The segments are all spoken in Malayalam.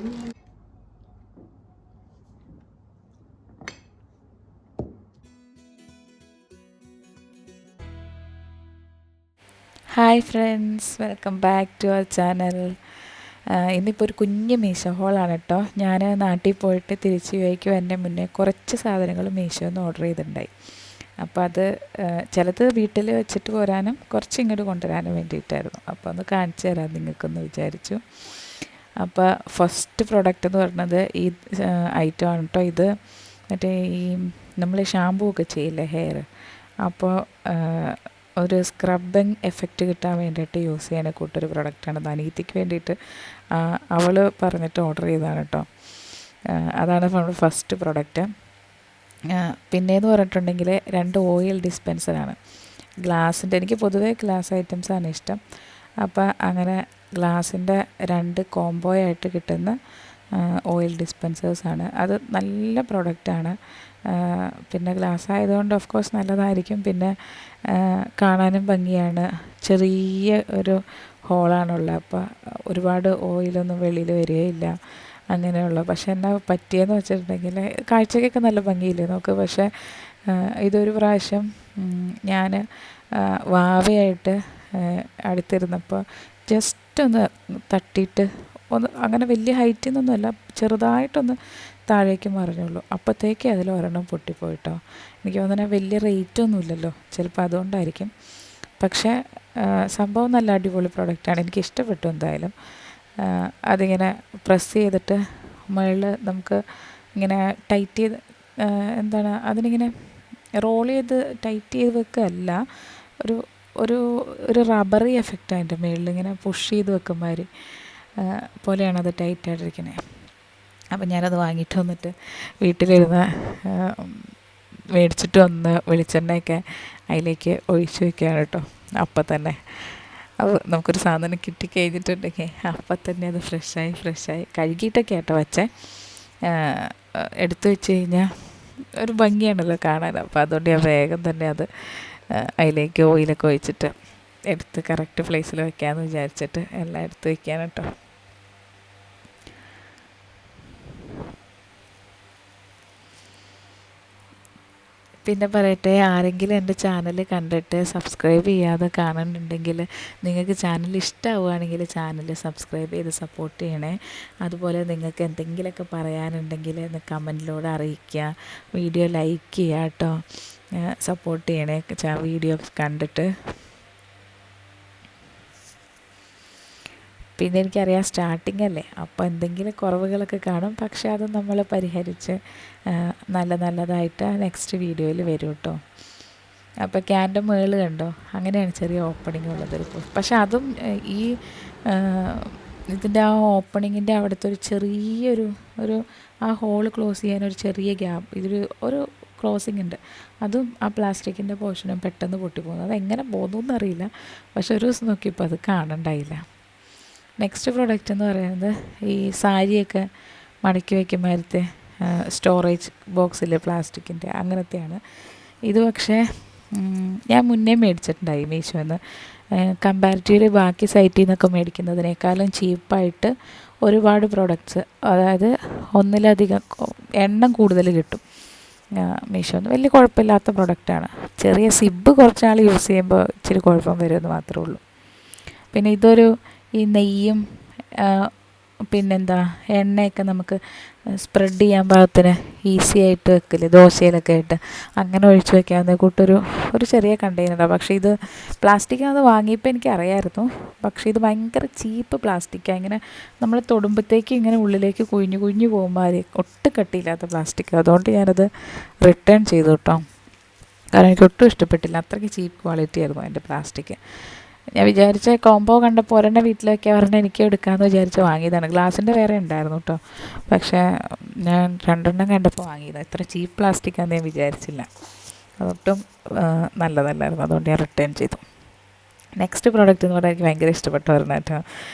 Hi friends, welcome back to our channel. ഇന്നിപ്പോൾ ഒരു കുഞ്ഞ് മീശോ ഹോളാണ് കേട്ടോ. ഞാൻ നാട്ടിൽ പോയിട്ട് തിരിച്ച് വയ്ക്കും എൻ്റെ മുന്നേ കുറച്ച് സാധനങ്ങൾ മീശോന്ന് ഓർഡർ ചെയ്തിട്ടുണ്ടായി. അപ്പോൾ അത് ചിലത് വീട്ടിൽ വെച്ചിട്ട് പോരാനും കുറച്ച് ഇങ്ങോട്ട് കൊണ്ടുവരാനും വേണ്ടിയിട്ടായിരുന്നു. അപ്പോൾ ഒന്ന് കാണിച്ചു തരാം നിങ്ങൾക്കൊന്ന് വിചാരിച്ചു. അപ്പോൾ ഫസ്റ്റ് പ്രോഡക്റ്റ് എന്ന് പറയുന്നത് ഈ ഐറ്റം ആണ് കേട്ടോ. ഇത് മറ്റേ ഈ നമ്മൾ ഷാമ്പൂ ഒക്കെ ചെയ്യില്ലേ ഹെയർ, അപ്പോൾ ഒരു സ്ക്രബിങ് എഫക്റ്റ് കിട്ടാൻ വേണ്ടിയിട്ട് യൂസ് ചെയ്യുന്ന കൂട്ടൊരു പ്രൊഡക്റ്റാണ്. അത് അനീതിക്ക് വേണ്ടിയിട്ട് അവൾ പറഞ്ഞിട്ട് ഓർഡർ ചെയ്തതാണ് കേട്ടോ. അതാണ് നമ്മുടെ ഫസ്റ്റ് പ്രൊഡക്റ്റ്. പിന്നെയെന്ന് പറഞ്ഞിട്ടുണ്ടെങ്കിൽ 2 ഓയിൽ ഡിസ്പെൻസറാണ്. ഗ്ലാസിൻ്റെ, എനിക്ക് പൊതുവേ ഗ്ലാസ് ഐറ്റംസാണ് ഇഷ്ടം. അപ്പോൾ അങ്ങനെ ഗ്ലാസിൻ്റെ 2 കോംബോ ആയിട്ട് കിട്ടുന്ന ഓയിൽ ഡിസ്പെൻസേഴ്സാണ്. അത് നല്ല പ്രൊഡക്റ്റാണ്. പിന്നെ ഗ്ലാസ് ആയതുകൊണ്ട് ഓഫ് കോഴ്സ് നല്ലതായിരിക്കും. പിന്നെ കാണാനും ഭംഗിയാണ്. ചെറിയ ഒരു ഹോളാണുള്ളത്. അപ്പോൾ ഒരുപാട് ഓയിലൊന്നും വെളിയിൽ വരികയില്ല അങ്ങനെയുള്ള. പക്ഷെ എന്നാ പറ്റിയെന്ന് വെച്ചിട്ടുണ്ടെങ്കിൽ കാഴ്ചയ്ക്കൊക്കെ നല്ല ഭംഗിയില്ലേ നോക്ക്. പക്ഷേ ഇതൊരു പ്രാവശ്യം ഞാൻ വാവയായിട്ട് അടുത്തിരുന്നപ്പോൾ ജസ്റ്റ് ഒന്ന് തട്ടിയിട്ട് ഒന്ന്, അങ്ങനെ വലിയ ഹൈറ്റിൽ നിന്നൊന്നുമല്ല, ചെറുതായിട്ടൊന്ന് താഴേക്ക് മറിഞ്ഞുള്ളൂ. അപ്പോഴത്തേക്ക് അതിൽ ഒരെണ്ണം പൊട്ടിപ്പോയിട്ടോ. എനിക്ക് തോന്നുന്നത് വലിയ റേറ്റൊന്നും ഇല്ലല്ലോ, ചിലപ്പോൾ അതുകൊണ്ടായിരിക്കും. പക്ഷേ സംഭവം നല്ല അടിപൊളി പ്രൊഡക്റ്റാണ്, എനിക്ക് ഇഷ്ടപ്പെട്ടു എന്തായാലും. അതിങ്ങനെ പ്രസ് ചെയ്തിട്ട് മുകളിൽ നമുക്ക് ഇങ്ങനെ ടൈറ്റ് ചെയ്ത് എന്താണ് അതിനിങ്ങനെ റോൾ ചെയ്ത് ടൈറ്റ് ചെയ്ത് വെക്കുകയല്ല, ഒരു ഒരു ഒരു റബ്ബറി എഫക്റ്റ് അതിൻ്റെ മുകളിൽ ഇങ്ങനെ പുഷ് ചെയ്ത് വെക്കുമാതിരി പോലെയാണ് അത് ടൈറ്റായിട്ടിരിക്കുന്നത്. അപ്പം ഞാനത് വാങ്ങിയിട്ട് വന്നിട്ട് വീട്ടിലിരുന്ന് മേടിച്ചിട്ട് വന്ന് വെളിച്ചെണ്ണയൊക്കെ അതിലേക്ക് ഒഴിച്ച് വയ്ക്കുകയാണ് കേട്ടോ. അപ്പം തന്നെ അത് നമുക്കൊരു സാധനം കിട്ടിക്കഴിഞ്ഞിട്ടുണ്ടെങ്കിൽ അപ്പം തന്നെ അത് ഫ്രഷായി കഴുകിയിട്ടൊക്കെ കേട്ടോ വച്ചേ. എടുത്തു വെച്ച് കഴിഞ്ഞാൽ ഒരു ഭംഗിയാണല്ലോ കാണാൻ. അപ്പോൾ അതുകൊണ്ട് ഞാൻ വേഗം തന്നെ അത് അതിലേക്ക് ഓയിലൊക്കെ ഒഴിച്ചിട്ട് എടുത്ത് കറക്റ്റ് പ്ലേസിൽ വയ്ക്കാമെന്ന് വിചാരിച്ചിട്ട് എല്ലാം എടുത്ത് വയ്ക്കാൻ കേട്ടോ. പിന്നെ പറയട്ടെ, ആരെങ്കിലും എൻ്റെ ചാനൽ കണ്ടിട്ട് സബ്സ്ക്രൈബ് ചെയ്യാതെ കാണുന്നുണ്ടെങ്കിൽ, നിങ്ങൾക്ക് ചാനൽ ഇഷ്ടമാവുകയാണെങ്കിൽ ചാനൽ സബ്സ്ക്രൈബ് ചെയ്ത് സപ്പോർട്ട് ചെയ്യണേ. അതുപോലെ നിങ്ങൾക്ക് എന്തെങ്കിലുമൊക്കെ പറയാനുണ്ടെങ്കിൽ കമൻറ്റിലൂടെ അറിയിക്കുക. വീഡിയോ ലൈക്ക് ചെയ്യുക കേട്ടോ. സപ്പോർട്ട് ചെയ്യണേ വീഡിയോ കണ്ടിട്ട്. പിന്നെ എനിക്കറിയാം സ്റ്റാർട്ടിങ് അല്ലേ, അപ്പോൾ എന്തെങ്കിലും കുറവുകളൊക്കെ കാണും. പക്ഷേ അത് നമ്മൾ പരിഹരിച്ച് നല്ലതായിട്ട് നെക്സ്റ്റ് വീഡിയോയിൽ വരും കേട്ടോ. അപ്പോൾ ക്യാൻ്റെ മുകളിൽ കണ്ടോ, അങ്ങനെയാണ് ചെറിയ ഓപ്പണിംഗ് ഉള്ളതൊരു. പക്ഷേ അതും ഈ ഇതിൻ്റെ ആ ഓപ്പണിങ്ങിൻ്റെ അവിടുത്തെ ഒരു ചെറിയൊരു ആ ഹോൾ ക്ലോസ് ചെയ്യാനൊരു ചെറിയ ഗ്യാപ്പ്, ഒരു ക്ലോസിങ് ഉണ്ട്. അതും ആ പ്ലാസ്റ്റിക്കിൻ്റെ പോർഷനും പെട്ടെന്ന് പൊട്ടിപ്പോകുന്നു. അതെങ്ങനെ പോകുന്നു എന്നറിയില്ല. പക്ഷെ ഒരു ദിവസം നോക്കിയപ്പോൾ അത് കാണണ്ടായില്ല. നെക്സ്റ്റ് പ്രോഡക്റ്റ് എന്ന് പറയുന്നത് ഈ സാരിയൊക്കെ മടക്കി വയ്ക്കുമ്പോഴത്തെ സ്റ്റോറേജ് ബോക്സിൽ പ്ലാസ്റ്റിക്കിൻ്റെ അങ്ങനത്തെയാണ്. ഇത് പക്ഷേ ഞാൻ മുന്നേ മേടിച്ചിട്ടുണ്ടായി മീഷോന്ന്. കമ്പാരിറ്റീവ്ലി ബാക്കി സൈറ്റിൽ നിന്നൊക്കെ മേടിക്കുന്നതിനേക്കാളും ചീപ്പായിട്ട് ഒരുപാട് പ്രോഡക്റ്റ്സ്, അതായത് ഒന്നിലധികം എണ്ണം കൂടുതൽ കിട്ടും മീഷോന്ന്. വലിയ കുഴപ്പമില്ലാത്ത പ്രൊഡക്റ്റാണ്. ചെറിയ സിബ് കുറച്ചാൾ യൂസ് ചെയ്യുമ്പോൾ ഇച്ചിരി കുഴപ്പം വരുമെന്ന് മാത്രമേ ഉള്ളൂ. പിന്നെ ഇതൊരു ഈ നെയ്യും പിന്നെന്താ എണ്ണയൊക്കെ നമുക്ക് സ്പ്രെഡ് ചെയ്യാൻ പാകത്തിന് ഈസി ആയിട്ട് വെക്കില്ലേ ദോശയിലൊക്കെ ആയിട്ട്, അങ്ങനെ ഒഴിച്ച് വയ്ക്കാവുന്ന കൂട്ടൊരു ചെറിയ കണ്ടെയ്നറാണ്. പക്ഷേ ഇത് പ്ലാസ്റ്റിക്കാണെന്ന് വാങ്ങിയപ്പോൾ എനിക്കറിയായിരുന്നു. പക്ഷേ ഇത് ഭയങ്കര ചീപ്പ് പ്ലാസ്റ്റിക്കാണ്. ഇങ്ങനെ നമ്മൾ തൊടുമ്പോഴത്തേക്ക് ഇങ്ങനെ ഉള്ളിലേക്ക് കുഴിഞ്ഞു പോകുമ്പോൾ ഒട്ടും കട്ടിയില്ലാത്ത പ്ലാസ്റ്റിക്. അതുകൊണ്ട് ഞാനത് റിട്ടേൺ ചെയ്തു കേട്ടോ. കാരണം എനിക്ക് ഒട്ടും ഇഷ്ടപ്പെട്ടില്ല, അത്രയ്ക്ക് ചീപ്പ് ക്വാളിറ്റി ആയിരുന്നു അതിൻ്റെ പ്ലാസ്റ്റിക്. ഞാൻ വിചാരിച്ച കോംബോ കണ്ടപ്പോൾ ഒരെണ്ണം വീട്ടിൽ വയ്ക്കാൻ പറഞ്ഞാൽ എനിക്ക് എടുക്കാമെന്ന് വിചാരിച്ച് വാങ്ങിയതാണ്. ഗ്ലാസിൻ്റെ വേറെ ഉണ്ടായിരുന്നു കേട്ടോ. പക്ഷേ ഞാൻ 2 എണ്ണം കണ്ടപ്പോൾ വാങ്ങിയതാണ്. ഇത്ര ചീപ്പ് പ്ലാസ്റ്റിക്കാണെന്ന് ഞാൻ വിചാരിച്ചില്ല. അതൊട്ടും നല്ലതല്ലായിരുന്നു. അതുകൊണ്ട് ഞാൻ റിട്ടേൺ ചെയ്തു. നെക്സ്റ്റ് പ്രോഡക്റ്റ് എന്ന് പറഞ്ഞാൽ എനിക്ക് ഭയങ്കര ഇഷ്ടപ്പെട്ടവരാണ് കേട്ടോ.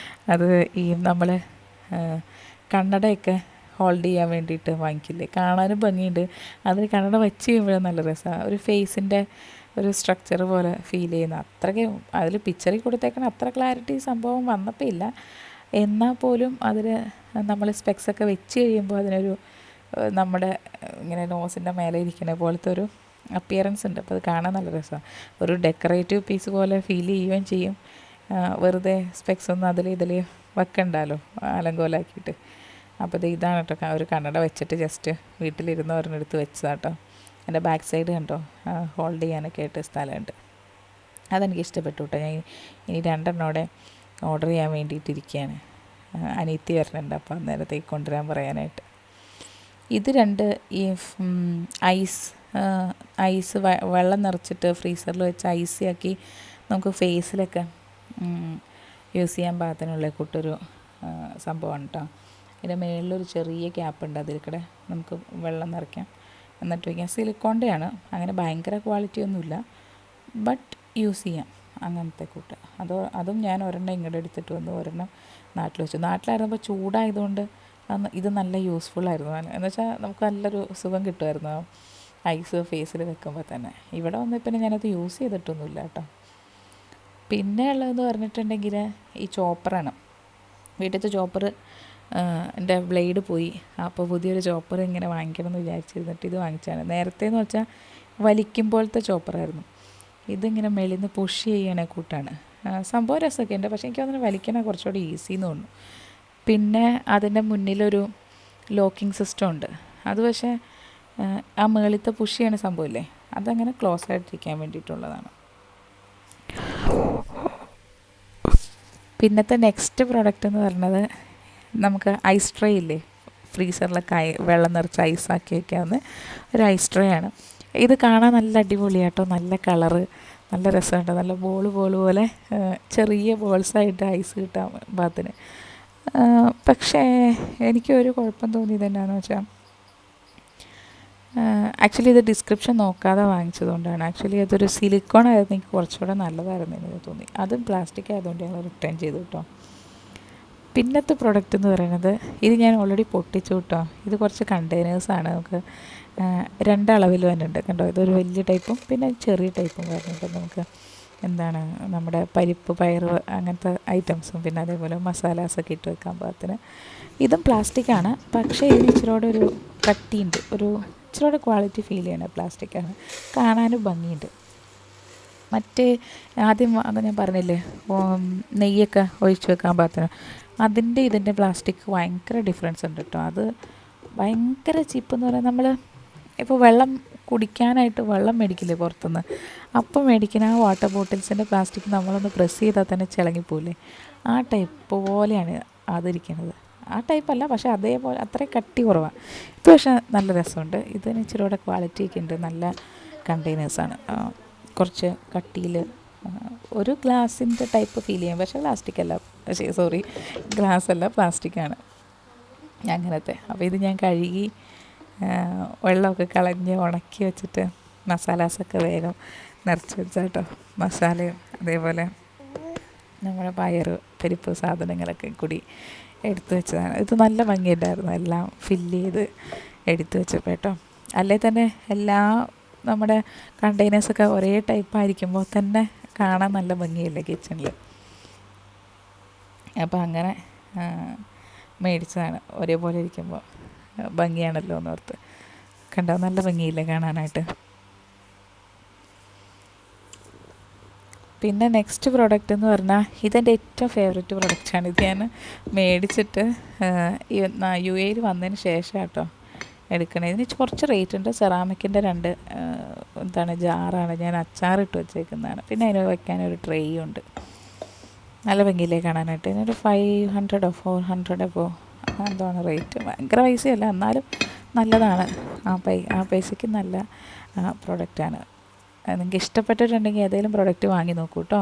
അത് ഈ നമ്മൾ കണ്ണടയൊക്കെ ഹോൾഡ് ചെയ്യാൻ വേണ്ടിയിട്ട് വാങ്ങിക്കില്ലേ, കാണാനും ഭംഗിയുണ്ട്. അതിൽ കണ്ണട വെച്ച് കഴിയുമ്പോഴും നല്ല രസമാണ്. ഒരു ഫേസിൻ്റെ ഒരു സ്ട്രക്ചർ പോലെ ഫീൽ ചെയ്യുന്ന അത്രയ്ക്ക് അതിൽ പിക്ചറിൽ കൊടുത്തേക്കണ അത്ര ക്ലാരിറ്റി സംഭവം വന്നപ്പോൾ ഇല്ല. എന്നാൽ പോലും അതിൽ നമ്മൾ സ്പെക്സൊക്കെ വെച്ച് കഴിയുമ്പോൾ അതിനൊരു നമ്മുടെ ഇങ്ങനെ നോസിൻ്റെ മേലെ ഇരിക്കുന്ന പോലത്തെ ഒരു അപ്പിയറൻസ് ഉണ്ട്. അപ്പോൾ അത് കാണാൻ നല്ല രസമാണ്. ഒരു ഡെക്കറേറ്റീവ് പീസ് പോലെ ഫീൽ ചെയ്യുകയും ചെയ്യും. വെറുതെ സ്പെക്സ് ഒന്നും ഇതിൽ വെക്കണ്ടല്ലോ അലങ്കോലാക്കിയിട്ട്. അപ്പോൾ ഇതാണ് കേട്ടോ, ഒരു കണ്ണട വെച്ചിട്ട് ജസ്റ്റ് വീട്ടിലിരുന്ന് ഒരെണ്ണെടുത്ത് വെച്ചതാട്ടോ. എൻ്റെ ബാക്ക് സൈഡ് കണ്ടോ, ഹോൾഡ് ചെയ്യാനൊക്കെ ആയിട്ട് സ്ഥലമുണ്ട്. അതെനിക്ക് ഇഷ്ടപ്പെട്ടു കേട്ടോ. ഞാൻ ഇനി 2 ഓർഡർ ചെയ്യാൻ വേണ്ടിയിട്ടിരിക്കുകയാണ്. അനിയത്തി വരുന്നുണ്ട്, അപ്പോൾ അന്നേരത്തേക്ക് കൊണ്ടുവരാൻ പറയാനായിട്ട്. ഇത് 2 ഈ ഐസ് വെള്ളം നിറച്ചിട്ട് ഫ്രീസറിൽ വെച്ച് ഐസിയാക്കി നമുക്ക് ഫേസിലൊക്കെ യൂസ് ചെയ്യാൻ പാകത്തിനുള്ള കൂട്ടൊരു സംഭവമാണ് കേട്ടോ. ഇതിൻ്റെ മുകളിലൊരു ചെറിയ ക്യാപ്പുണ്ട്, അതിൽ കൂടെ നമുക്ക് വെള്ളം നിറയ്ക്കാം എന്നിട്ട് വയ്ക്കാം. സിലിക്കോണിൻ്റെയാണ്, അങ്ങനെ ഭയങ്കര ക്വാളിറ്റി ഒന്നുമില്ല, ബട്ട് യൂസ് ചെയ്യാം അങ്ങനത്തെ കൂട്ട്. അതും ഞാൻ ഒരെണ്ണം ഇങ്ങോട്ട് എടുത്തിട്ട് വന്നു, ഒരെണ്ണം നാട്ടിൽ വെച്ചു. നാട്ടിലായിരുന്നപ്പോൾ ചൂടായതുകൊണ്ട് ഇത് നല്ല യൂസ്ഫുള്ളായിരുന്നു. എന്ന് വെച്ചാൽ നമുക്ക് നല്ലൊരു സുഖം കിട്ടുമായിരുന്നു ഐസ് ഫേസിൽ വെക്കുമ്പോൾ തന്നെ. ഇവിടെ വന്നപ്പോൾ ഞാനത് യൂസ് ചെയ്തിട്ടൊന്നുമില്ല കേട്ടോ. പിന്നെ ഉള്ളതെന്ന് പറഞ്ഞിട്ടുണ്ടെങ്കിൽ ഈ ചോപ്പറാണ്. വീട്ടിലത്തെ ചോപ്പർ എൻ്റെ ബ്ലേഡ് പോയി, അപ്പോൾ പുതിയൊരു ചോപ്പർ ഇങ്ങനെ വാങ്ങിക്കണം എന്ന് വിചാരിച്ചിരുന്നിട്ട് ഇത് വാങ്ങിച്ചാണ്. നേരത്തെ എന്ന് വെച്ചാൽ വലിക്കുമ്പോഴത്തെ ചോപ്പറായിരുന്നു. ഇതിങ്ങനെ മെളിൽ നിന്ന് പുഷ് ചെയ്യണേ കൂട്ടാണ്. സംഭവം രസമൊക്കെ ഉണ്ട്, പക്ഷേ എനിക്ക് തോന്നുന്നു വലിക്കണ കുറച്ചുകൂടി ഈസി എന്ന് തോന്നുന്നു. പിന്നെ അതിൻ്റെ മുന്നിലൊരു ലോക്കിംഗ് സിസ്റ്റം ഉണ്ട്. അത് പക്ഷേ ആ മുകളിലത്തെ പുഷ് ചെയ്യണ സംഭവമില്ലേ, അതങ്ങനെ ക്ലോസ് ആയിട്ടിരിക്കാൻ വേണ്ടിയിട്ടുള്ളതാണ്. പിന്നത്തെ നെക്സ്റ്റ് പ്രോഡക്റ്റ് എന്ന് പറയുന്നത് നമുക്ക് ഐസ് ട്രേ ഇല്ലേ, ഫ്രീസറിലൊക്കെ വെള്ളം നിറച്ച് ഐസാക്കി വയ്ക്കാവുന്ന ഒരു ഐസ് ട്രേ ആണ്. ഇത് കാണാൻ നല്ല അടിപൊളിയാട്ടോ, നല്ല കളറ്, നല്ല രസമുണ്ട്. നല്ല ബോൾ പോലെ ചെറിയ ബോൾസായിട്ട് ഐസ് കിട്ടാൻ പാകത്തിന്. പക്ഷേ എനിക്കൊരു കുഴപ്പം തോന്നിയത് എന്നാന്ന് വെച്ചാൽ, ആക്ച്വലി ഇത് ഡിസ്ക്രിപ്ഷൻ നോക്കാതെ വാങ്ങിച്ചതുകൊണ്ടാണ്. ആക്ച്വലി അതൊരു സിലിക്കോൺ ആയിരുന്നു, എനിക്ക് കുറച്ചുകൂടെ നല്ലതായിരുന്നു എന്ന് തോന്നി. അതും പ്ലാസ്റ്റിക് ആയതുകൊണ്ട് ഞങ്ങൾ റിട്ടേൺ ചെയ്തു കേട്ടോ. പിന്നത്തെ പ്രൊഡക്റ്റ് എന്ന് പറയുന്നത്, ഇത് ഞാൻ ഓൾറെഡി പൊട്ടിച്ചു കേട്ടോ. ഇത് കുറച്ച് കണ്ടെയ്നേഴ്സാണ്, നമുക്ക് 2 അളവിൽ വരുന്നുണ്ട് കണ്ടോ. ഇതൊരു വലിയ ടൈപ്പും പിന്നെ ചെറിയ ടൈപ്പും വരുന്നുണ്ട്. നമുക്ക് എന്താണ് നമ്മുടെ പരിപ്പ്, പയർ അങ്ങനത്തെ ഐറ്റംസും പിന്നെ അതേപോലെ മസാലാസൊക്കെ ഇട്ട് വെക്കാൻ പാകത്തിന്. ഇതും പ്ലാസ്റ്റിക്കാണ്, പക്ഷേ ഇതിന് ഇച്ചിരിയോടെ ഒരു കട്ടിയുണ്ട്, ഒരു ഇച്ചിരിയോടെ ക്വാളിറ്റി ഫീൽ ചെയ്യണ പ്ലാസ്റ്റിക്കാണ്, കാണാനും ഭംഗിയുണ്ട്. മറ്റേ ആദ്യം ഞാൻ പറഞ്ഞില്ലേ നെയ്യൊക്കെ ഒഴിച്ച് വെക്കാൻ പാകത്തിന്, ഇതിൻ്റെ പ്ലാസ്റ്റിക് ഭയങ്കര ഡിഫറൻസ് ഉണ്ട് കേട്ടോ. അത് ഭയങ്കര ചീപ്പെന്ന് പറയാൻ, നമ്മൾ ഇപ്പോൾ വെള്ളം കുടിക്കാനായിട്ട് വെള്ളം മേടിക്കില്ലേ പുറത്തുനിന്ന്, അപ്പം മേടിക്കുന്ന ആ വാട്ടർ ബോട്ടിൽസിൻ്റെ പ്ലാസ്റ്റിക് നമ്മളൊന്ന് പ്രസ് ചെയ്താൽ തന്നെ ചിളങ്ങിപ്പോയില്ലേ, ആ ടൈപ്പ് പോലെയാണ് അതിരിക്കുന്നത്. ആ ടൈപ്പല്ല, പക്ഷേ അതേപോലെ അത്രയും കട്ടി കുറവാണ്. ഇത് പക്ഷേ നല്ല രസമുണ്ട്. ഇതിന് ഇച്ചിരി കൂടെ ക്വാളിറ്റി ഒക്കെ ഉണ്ട്. നല്ല കണ്ടെയ്നേഴ്സാണ്, കുറച്ച് കട്ടിയിൽ ഒരു ഗ്ലാസിൻ്റെ ടൈപ്പ് ഫീൽ ചെയ്യും, പക്ഷേ പ്ലാസ്റ്റിക് അല്ല, ഗ്ലാസ് അല്ല, പ്ലാസ്റ്റിക്കാണ് അങ്ങനത്തെ. അപ്പോൾ ഇത് ഞാൻ കഴുകി വെള്ളമൊക്കെ കളഞ്ഞ് ഉണക്കി വെച്ചിട്ട് മസാലാസൊക്കെ വേഗം നിറച്ച് വെച്ചാട്ടോ. മസാലയും അതേപോലെ നമ്മുടെ പയർ, പരിപ്പ് സാധനങ്ങളൊക്കെ കൂടി എടുത്തു വെച്ചതാണ്. ഇത് നല്ല ഭംഗിയുണ്ടായിരുന്നു, എല്ലാം ഫില്ല് ചെയ്ത് എടുത്തു വെച്ചപ്പോൾ കേട്ടോ. അല്ലേ തന്നെ നമ്മുടെ കണ്ടെയ്നേഴ്സൊക്കെ ഒരേ ടൈപ്പായിരിക്കുമ്പോൾ തന്നെ കാണാൻ നല്ല ഭംഗിയല്ലേ കിച്ചണിൽ. അപ്പോൾ അങ്ങനെ മേടിച്ചതാണ്, ഒരേപോലെ ഇരിക്കുമ്പോൾ ഭംഗിയാണല്ലോ എന്നോർത്ത്. കണ്ടോ, നല്ല ഭംഗിയില്ലേ കാണാനായിട്ട്. പിന്നെ നെക്സ്റ്റ് പ്രോഡക്റ്റ് എന്ന് പറഞ്ഞാൽ ഇതെൻ്റെ ഏറ്റവും ഫേവറേറ്റ് പ്രോഡക്റ്റാണ്. ഇത് ഞാൻ മേടിച്ചിട്ട് UAE വന്നതിന് ശേഷം കേട്ടോ എടുക്കണേ. ഇതിന് കുറച്ച് റേറ്റ് ഉണ്ട്. സെറാമിക്കിൻ്റെ 2 ജാറാണ്, ഞാൻ അച്ചാറിട്ട് വെച്ചേക്കുന്നതാണ്. പിന്നെ അതിന് വയ്ക്കാനൊരു ട്രേയും ഉണ്ട്. നല്ല ഭംഗിയിലേ കാണാനായിട്ട്. ഇതിനൊരു 500 400 എന്താണ് റേറ്റ്. ഭയങ്കര പൈസയല്ല, എന്നാലും നല്ലതാണ്. ആ പൈസയ്ക്ക് നല്ല പ്രൊഡക്റ്റാണ്. നിങ്ങൾക്ക് ഇഷ്ടപ്പെട്ടിട്ടുണ്ടെങ്കിൽ ഏതെങ്കിലും പ്രൊഡക്റ്റ് വാങ്ങി നോക്കൂ കേട്ടോ.